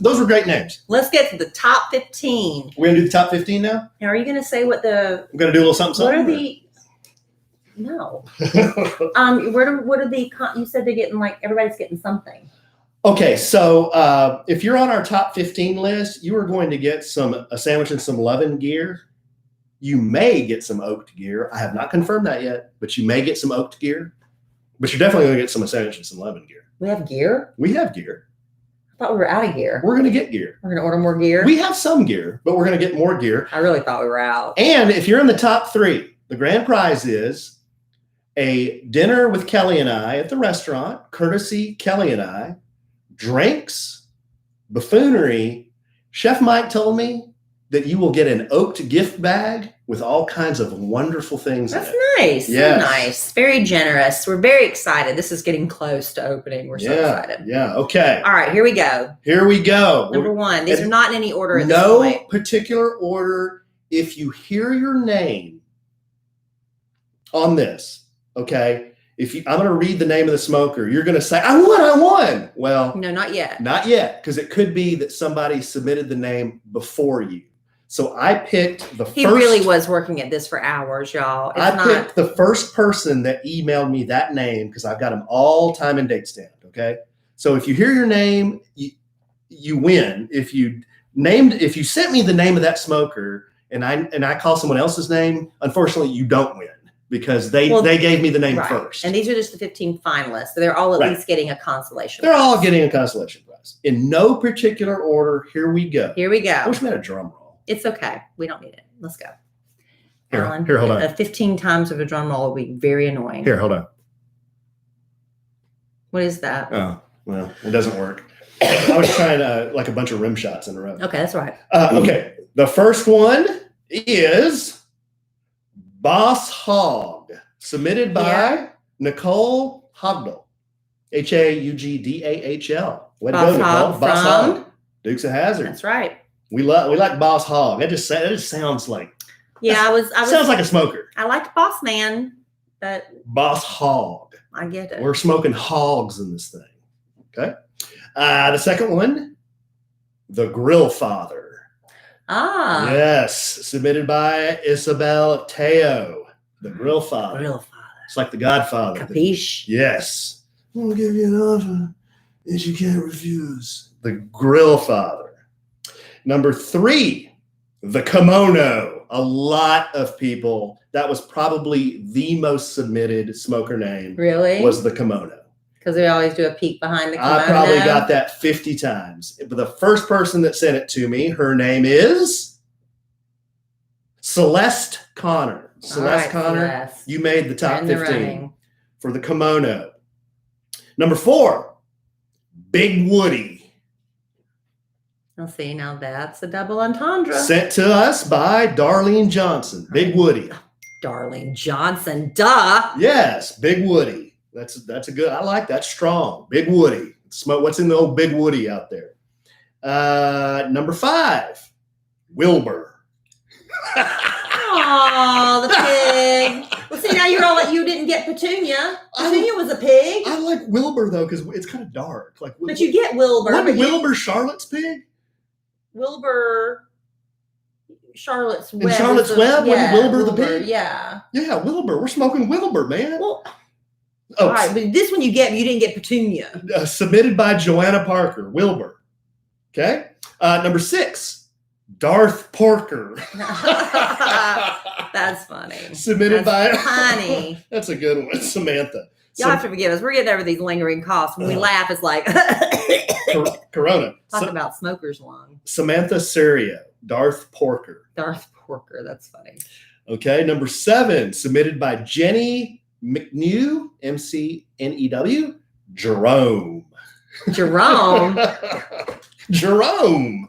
Those were great names. Let's get to the top 15. We're going to do the top 15 now? Now, are you going to say what the... I'm going to do a little something. What are the... No. What are the... You said they're getting everybody's getting something. Okay, so if you're on our top 15 list, you are going to get a sandwich and some Lovin gear. You may get some Oaked gear. I have not confirmed that yet, but you may get some Oaked gear. But you're definitely going to get some sandwich and some Lovin gear. We have gear? We have gear. I thought we were out of gear. We're going to get gear. We're going to order more gear? We have some gear, but we're going to get more gear. I really thought we were out. And if you're in the top 3, the grand prize is a dinner with Kelly and I at the restaurant, courtesy Kelly and I, drinks, buffoonery. Chef Mike told me that you will get an Oaked gift bag with all kinds of wonderful things That's in it. nice. Yes. So nice. Very generous. We're very excited. This is getting close to opening. We're so excited. Yeah. Okay. All right, here we go. Here we go. Number 1. These are not in any order at this No point. particular order. If you hear your name on this, okay, I'm going to read the name of the smoker, you're going to say, I won. Well, No, not yet. not yet, because it could be that somebody submitted the name before you. So I picked He really was working at this for hours, y'all. Picked the first person that emailed me that name because I've got them all time and date stamped. Okay. So if you hear your name, you win. If you sent me the name of that smoker and I call someone else's name, unfortunately you don't win because they gave me the name first. And these are just the 15 finalists. So they're all at least getting a consolation They're prize. all getting a consolation prize. In no particular order. Here we go. Here we go. I wish we had a drum roll. It's okay. We don't need it. Let's go. Here, Alan, hold on. 15 times of a drum roll will be very annoying. Here, hold on. What is that? Oh, well, it doesn't work. I was trying like a bunch of rim shots in a row. Okay, that's all right. Okay. The first one is Boss Hog, submitted by Nicole Hogdal. Haugdahl. Way to go, Nicole. Boss Hog. Dukes of Hazzard. That's right. We like Boss Hog. That just sounds like sounds like a smoker. I liked Boss Man, but Boss Hog. I get it. We're smoking hogs in this thing. Okay. The second one, the Grill Father. Ah. Yes, submitted by Isabel Teo, the Grill Father. Grill Father. It's like the Godfather. Capiche? Yes. I'm gonna give you an offer that you can't refuse. The Grill Father. Number 3, the Kimono. A lot of people, that was probably the most submitted smoker name. Really? Was the Kimono. Because they always do a peek behind the kimono. I probably got that 50 times. But the first person that sent it to me, her name is Celeste Connor. Celeste Connor, Celeste. you made the top 15 running. For the Kimono. Number 4, Big Woody. Let's see, now that's a double entendre. Sent to us by Darlene Johnson. Big Woody. Darlene Johnson, duh. Yes, Big Woody. That's a good, I like that. Strong. Big Woody. What's in the old Big Woody out there? Number 5, Wilbur. Oh, the pig. Well, see, now you're all like, you didn't get Petunia. Petunia was a pig. I like Wilbur though because it's kind of dark. Like, But you get Wilbur. Wasn't Wilbur Charlotte's pig? Wilbur, Charlotte's Web. And Charlotte's Web? Wasn't Wilbur the pig? Yeah. Yeah, Wilbur. We're smoking Wilbur, man. Well, all right, but this one you didn't get Petunia. Submitted by Joanna Parker, Wilbur. Okay. Number 6, Darth Porker. That's funny. Submitted by Honey. That's a good one, Samantha. Y'all have to forgive us. We're getting over these lingering coughs. When we laugh, it's like Corona. Talk about smoker's lung. Samantha Serio, Darth Porker. Darth Porker. That's funny. Okay. Number 7, submitted by Jenny McNew, McNew, Jerome. Jerome. Jerome.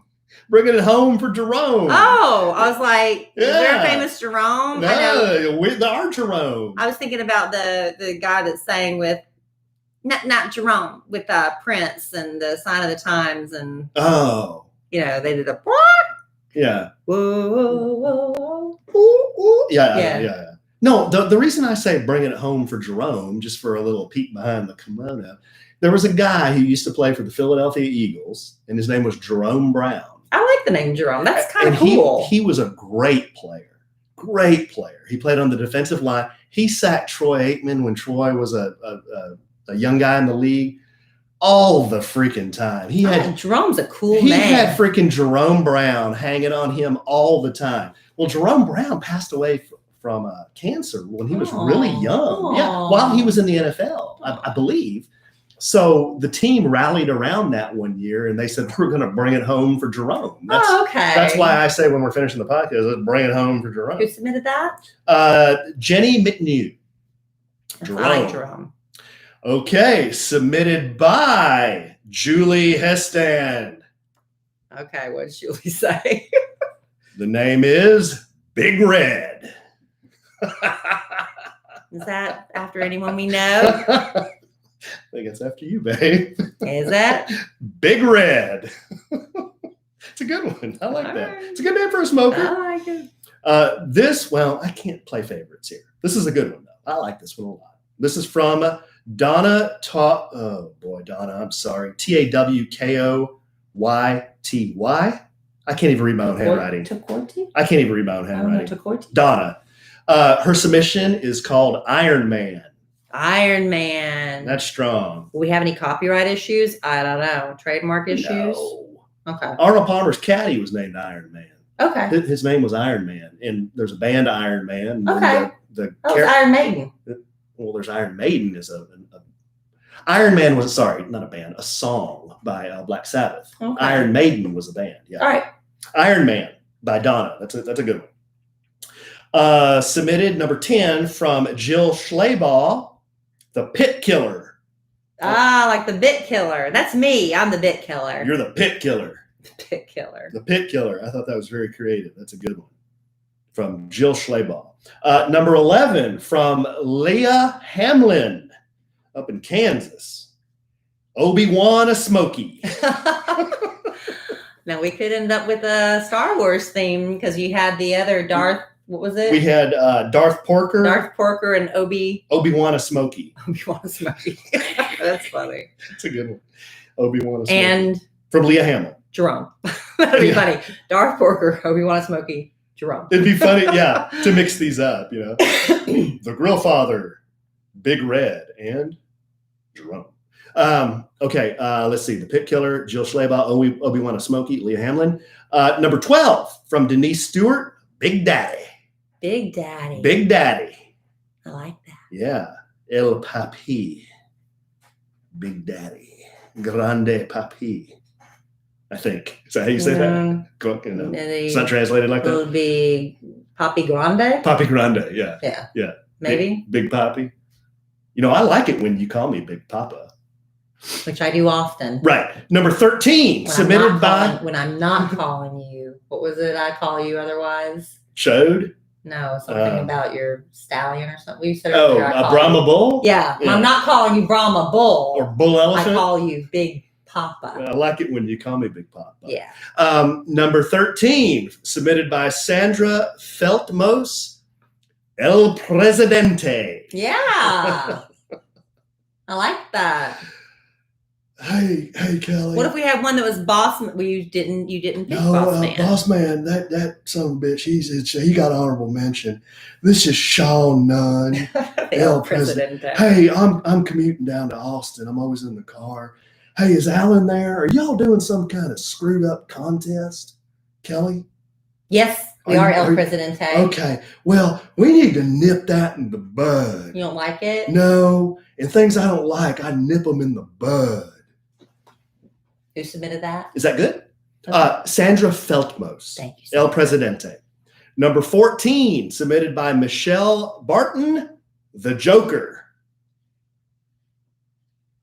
Bringing it home for Jerome. Oh, I was like, is there a famous Jerome? No, our Jerome. I was thinking about the guy that sang with, not Jerome, with Prince and the Sign of the Times. And, they did a, yeah. Whoa, whoa, whoa, whoa. Ooh, ooh. Yeah. No, the reason I say bringing it home for Jerome, just for a little peek behind the kimono, there was a guy who used to play for the Philadelphia Eagles, and his name was Jerome Brown. I like the name Jerome. That's kind of cool. He was a great player. Great player. He played on the defensive line. He sacked Troy Aikman when Troy was a young guy in the league all the freaking time. Jerome's a cool name. He had freaking Jerome Brown hanging on him all the time. Well, Jerome Brown passed away from cancer when he was really young. Yeah, while he was in the NFL, I believe. So the team rallied around that one year, and they said, we're going to bring it home for Jerome. Okay. That's why I say when we're finishing the podcast, let's bring it home for Jerome. Who submitted that? Jenny McNew. Jerome. I like Jerome. Okay, submitted by Julie Hestan. Okay, what did Julie say? The name is Big Red. Is that after anyone we know? I think it's after you, babe. Is that? Big Red. It's a good one. I like that. It's a good name for a smoker. I like it. I can't play favorites here. This is a good one, though. I like this one a lot. This is from Donna. Donna, I'm sorry. Tawkyty. I can't even read my own handwriting. I can't even read my own handwriting. Donna. Her submission is called Iron Man. Iron Man. That's strong. Will we have any copyright issues? I don't know. Trademark issues? No. Okay. Arnold Palmer's caddy was named Iron Man. Okay. His name was Iron Man. And there's a band Iron Man. Okay. It's Iron Maiden. Well, there's Iron Maiden is Iron Man was, not a band, a song by Black Sabbath. Okay. Iron Maiden was a band. Yeah. All right. Iron Man by Donna. That's a good one. Submitted number 10 from Jill Schleybaugh. The Pit Killer. Like the Bit Killer. That's me. I'm the Bit Killer. You're the Pit Killer. The Pit Killer. The Pit Killer. I thought that was very creative. That's a good one. From Jill Schleybaugh. Number 11 from Leah Hamlin up in Kansas. Obi-Wan a Smoky. Now we could end up with a Star Wars theme because you had the other Darth. What was it? We had Darth Porker. Darth Porker and Obi-Wan a Smoky. Obi-Wan a Smoky. That's funny. That's a good one. Obi-Wan a Smoky. And from Leah Hamlin. Jerome. That'd be funny. Darth Porker, Obi-Wan a Smoky, Jerome. It'd be funny, yeah, to mix these up, The Grill Father, Big Red, and Jerome. Okay, let's see. The Pit Killer, Jill Schleybaugh, Obi-Wan a Smoky, Leah Hamlin. Number 12 from Denise Stewart, Big Daddy. Big Daddy. Big Daddy. I like that. Yeah. El Papi. Big Daddy. Grande Papi. I think. Is that how you say that? It's not translated like that? It would be Papi Grande? Papi Grande, yeah. Yeah. Maybe? Big Papi. I like it when you call me Big Papa. Which I do often. Right. Number 13, submitted by... When I'm not calling you. What was it I call you otherwise? Chode? No, something about your stallion or something. We said a Brahma bull? Yeah. I'm not calling you Brahma bull. Or bull elephant? I call you Big Papa. I like it when you call me Big Papa. Yeah. Number 13, submitted by Sandra Feltmos, El Presidente. Yeah. I like that. Hey, Kelly. What if we had one that was boss? Well, you didn't pick No, boss man. Boss Man, that son of a bitch, he got honorable mention. This is Sean Nunn. El Presidente. Hey, I'm commuting down to Austin. I'm always in the car. Hey, is Alan there? Are y'all doing some kind of screwed up contest, Kelly? Yes, we are El Presidente. Okay. Well, we need to nip that in the bud. You don't like it? No. And things I don't like, I nip them in the bud. Who submitted that? Is that good? Okay. Sandra Feltmos. Thank you. El Presidente. Number 14, submitted by Michelle Barton, the Joker.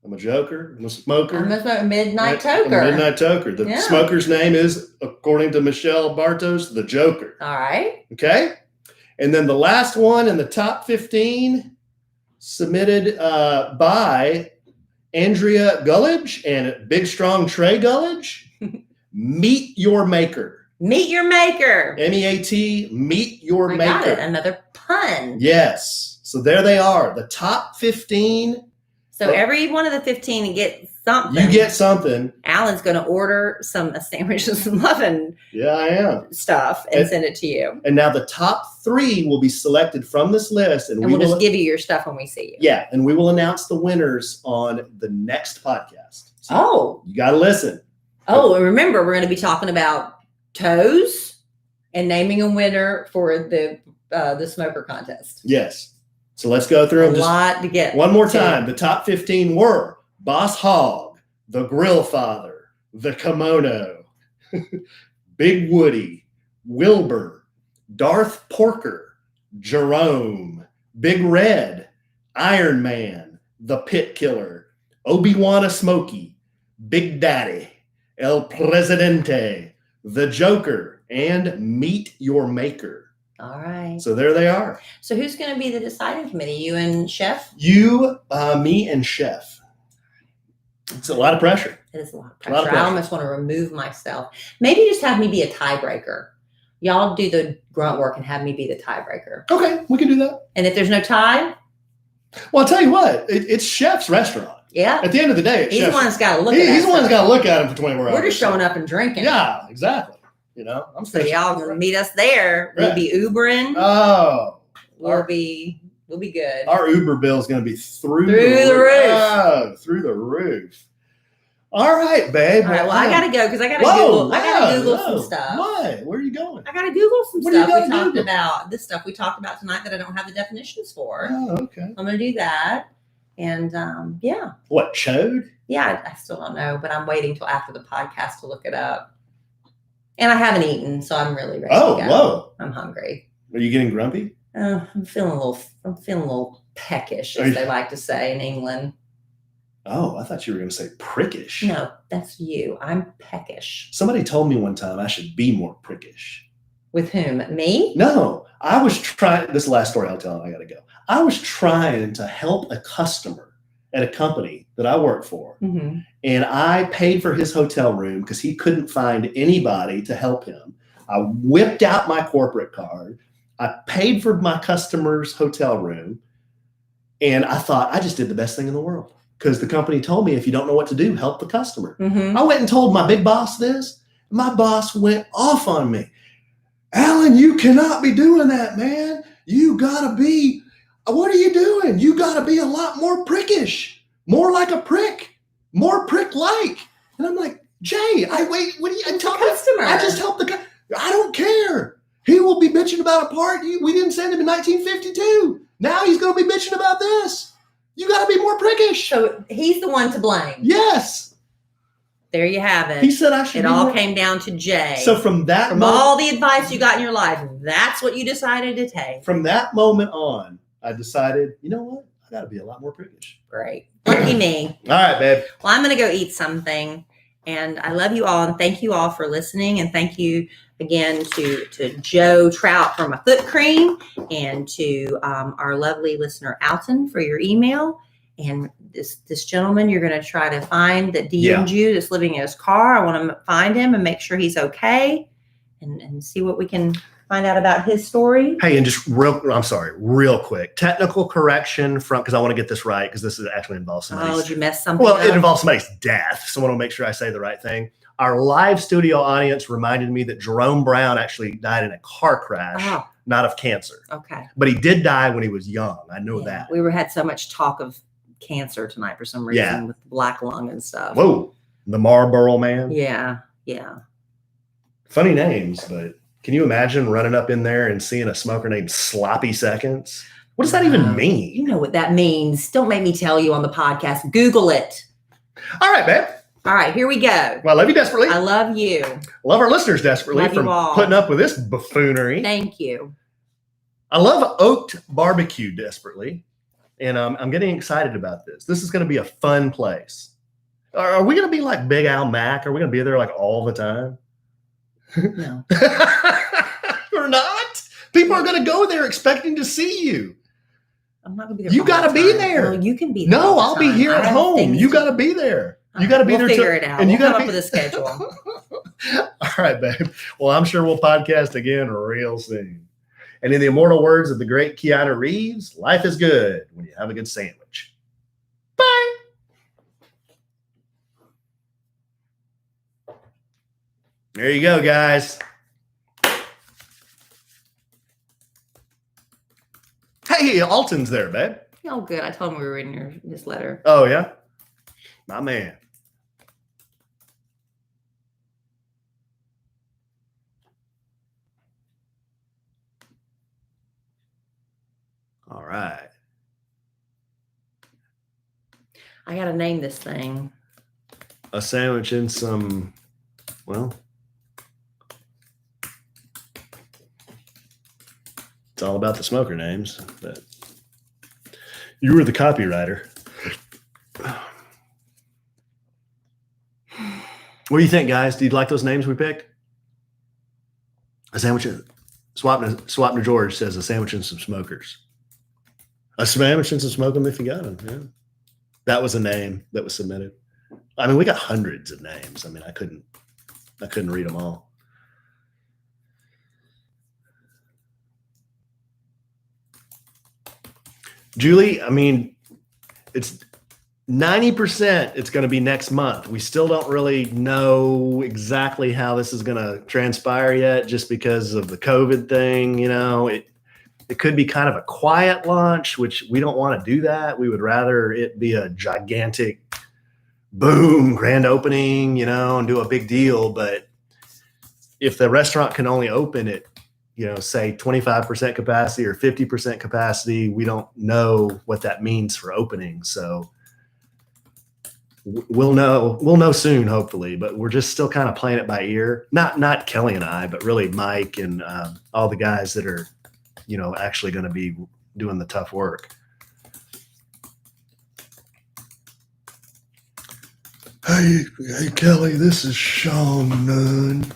I'm a joker. I'm a smoker. I'm a midnight I'm toker. a midnight toker. The smoker's name is, according to Michelle Bartos, the Joker. All right. Okay. And then the last one in the top 15, submitted by Andrea Gullidge and Big Strong Trey Gullidge. Meet Your Maker. Meet Your Maker. MEAT, Meet Your Maker. Got it. Another pun. Yes. So there they are. The top 15. So every one of the 15 gets something. You get something. Alan's going to order some sandwiches and Lovin. Yeah, I am. Stuff and send it to you. And now the top 3 will be selected from this list. And we'll just give you your stuff when we see you. Yeah. And we will announce the winners on the next podcast. So you got to listen. Oh, and remember, we're going to be talking about toes and naming a winner for the smoker contest. Yes. So let's go through them. A lot to get. One more time. The top 15 were Boss Hog, the Grill Father, the Kimono, Big Woody, Wilbur, Darth Porker, Jerome, Big Red, Iron Man, the Pit Killer, Obi-Wan Smokey, Big Daddy, El Presidente, the Joker, and Meet Your Maker. All right. So there they are. So who's going to be the deciding committee? You and Chef? You, me, and Chef. It's a lot of pressure. It is a lot of pressure. I almost want to remove myself. Maybe just have me be a tiebreaker. Y'all do the grunt work and have me be the tiebreaker. Okay, we can do that. And if there's no tie? Well, I'll tell you what. It's Chef's restaurant. Yeah. At the end of the day, he's the one that's got to look at it. He's the one that's got to look at him for 24 hours. We're just showing up and drinking. Yeah, exactly. You know, so y'all gonna meet us there. We'll be Ubering. Oh, we'll be good. Our Uber bill is going to be through the roof. Oh, through the roof. All right, babe. All right. Well, I gotta go because I gotta Google some stuff. Why? Where are you going? I gotta Google some what stuff. We talked about this stuff we talked about tonight that I don't have the definitions for. Oh, okay. I'm gonna do that, and yeah. What, chode? Yeah, I still don't know, but I'm waiting till after the podcast to look it up. And I haven't eaten, so I'm really ready to go. Whoa. I'm hungry. Are you getting grumpy? I'm feeling a little peckish, as they like to say in England. Oh, I thought you were going to say prickish. No, that's you. I'm peckish. Somebody told me one time I should be more prickish. With whom? Me? No, I was trying. This last story I'll tell, and I got to go. I was trying to help a customer at a company that I work for. Mm-hmm. And I paid for his hotel room because he couldn't find anybody to help him. I whipped out my corporate card. I paid for my customer's hotel room. And I thought I just did the best thing in the world because the company told me if you don't know what to do, help the customer. Mm-hmm. I went and told my big boss this. My boss went off on me. Alan, you cannot be doing that, man. You got to be, what are you doing? You got to be a lot more prickish, more like a prick, more prick-like. And I'm like, Jay, what are you talking customer? I just helped the guy. I don't care. He will be bitching about a part. We didn't send him in 1952. Now he's going to be bitching about this. You got to be more prickish. So he's the one to blame. Yes. There you have it. He said I should. It all came down to Jay. So from all the advice you got in your life, that's what you decided to take. From that moment on, I decided, you know what? I got to be a lot more prickish. Great. Lucky me. All right, babe. Well, I'm going to go eat something. And I love you all. And thank you all for listening. And thank you again to Joe Trout for my foot cream and to our lovely listener, Alton, for your email. And this gentleman you're going to try to find that DM'd you that's living in his car. I want to find him and make sure he's okay and see what we can find out about his story. Hey, and just real quick, technical correction because I want to get this right because this is actually involves somebody's. Oh, did you mess something Well, up? it involves somebody's death. So I want to make sure I say the right thing. Our live studio audience reminded me that Jerome Brown actually died in a car crash, not of cancer. Okay. But he did die when he was young. I know that. We had so much talk of cancer tonight for some reason with the black lung and stuff. Whoa. The Marlboro Man. Yeah. Funny names, but can you imagine running up in there and seeing a smoker named Sloppy Seconds? What does that even mean? You know what that means. Don't make me tell you on the podcast. Google it. All right, man. All right, here we go. Well, I love you desperately. I love you. Love our listeners desperately Love you for all. putting up with this buffoonery. Thank you. I love Oaked Barbecue desperately, and I'm getting excited about this. This is going to be a fun place. Are we going to be like Big Al Mac? Are we going to be there like all the time? No. Or not? People are going to go there expecting to see you. I'm not going to be there. You got to be there. Well, you can be there. No, I'll be here at home. You got to be there. You got to be we'll there. Figure it out. And you got to come up with a schedule. All right, babe. Well, I'm sure we'll podcast again real soon. And in the immortal words of the great Keanu Reeves, life is good when you have a good sandwich. Bye. There you go, guys. Hey, Alton's there, babe. Oh, good. I told him we were reading his letter. Oh, yeah? My man. All right. I got to name this thing. A sandwich and some, well, it's all about the smoker names, but you were the copywriter. What do you think, guys? Do you like those names we picked? A sandwich, Swapner George says a sandwich and some smokers. A sandwich and some smoke 'em if you got them. Yeah. That was a name that was submitted. I mean, we got hundreds of names. I mean, I couldn't read them all. Julie, I mean, it's 90%. It's going to be next month. We still don't really know exactly how this is going to transpire yet, just because of the COVID thing. You know, it could be kind of a quiet launch, which we don't want to do that. We would rather it be a gigantic boom, grand opening, you know, and do a big deal. But if the restaurant can only open at, you know, say 25% capacity or 50% capacity, we don't know what that means for opening. So we'll know soon, hopefully, but we're just still kind of playing it by ear. Not Kelly and I, but really Mike and all the guys that are, you know, actually going to be doing the tough work. Hey, Kelly, this is Sean Nunn.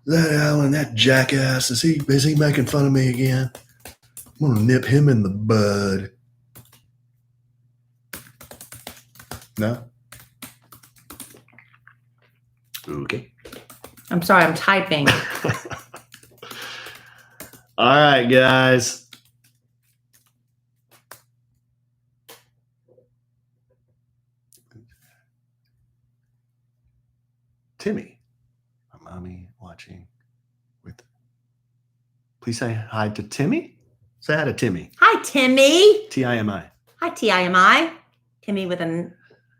That Alan, that jackass, is he making fun of me again? I'm gonna nip him in the bud. No? Okay. I'm sorry, I'm typing. All right, guys. Timmy, my mommy watching with. Please say hi to Timmy. Say hi to Timmy. Hi, Timmy. T-I-M-I. Hi, T-I-M-I. Timmy with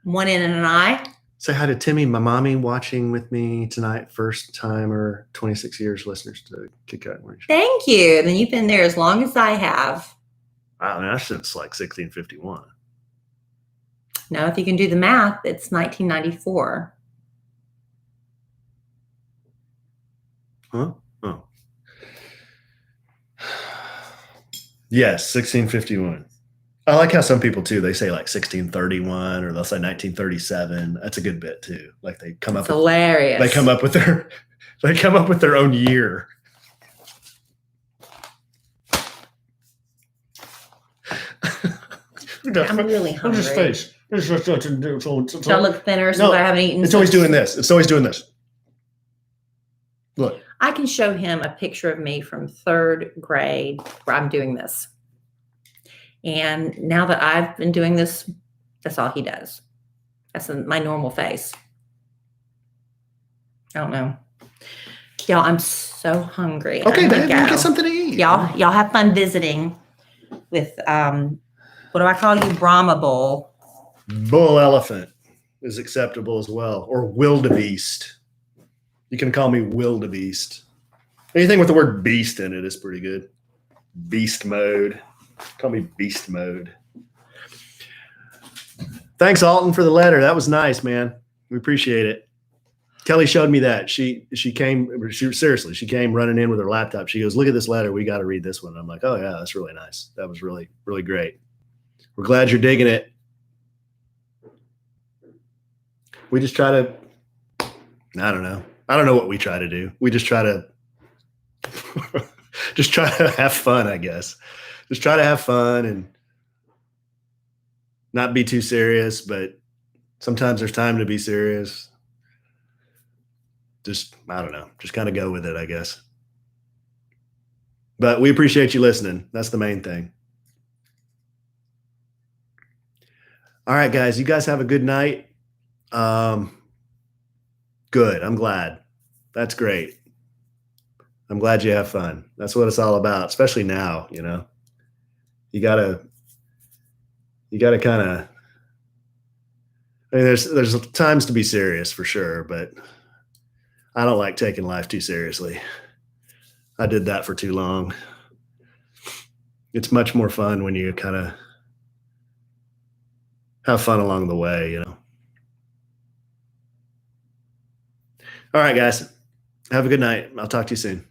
one N and an I. Say hi to Timmy, my mommy watching with me tonight. First timer, 26 years listeners to Kit Kat Morning Show. Thank you. And you've been there as long as I have. Wow, that's since like 1651. Now, if you can do the math, it's 1994. Huh? Oh. Yes, 1651. I like how some people too, they say like 1631 or they'll say 1937. That's a good bit too. Like they come It's up hilarious. They come up with their own year. I'm really hungry. Look at his face. Do I look thinner since No, I haven't eaten? It's always doing this. It's always doing this. Look. I can show him a picture of me from 3rd grade where I'm doing this. And now that I've been doing this, that's all he does. That's my normal face. I don't know. Y'all, I'm so hungry. Okay, babe, we'll get something to eat. Y'all have fun visiting with, what do I call you? Brahma Bull. Bull elephant is acceptable as well. Or wildebeest. You can call me wildebeest. Anything with the word beast in it is pretty good. Beast mode. Call me beast mode. Thanks, Alton, for the letter. That was nice, man. We appreciate it. Kelly showed me that. She came running in with her laptop. She goes, look at this letter. We got to read this one. I'm like, oh, yeah, that's really nice. That was really, really great. We're glad you're digging it. We just try to, I don't know. I don't know what we try to do. We just try to have fun, I guess. Just try to have fun and not be too serious, but sometimes there's time to be serious. Just, I don't know, just kind of go with it, I guess. But we appreciate you listening. That's the main thing. All right, guys, you guys have a good night. Good. I'm glad. That's great. I'm glad you have fun. That's what it's all about, especially now, you know. You gotta kind of, I mean, there's times to be serious for sure, but I don't like taking life too seriously. I did that for too long. It's much more fun when you kind of have fun along the way, you know. All right, guys. Have a good night. I'll talk to you soon.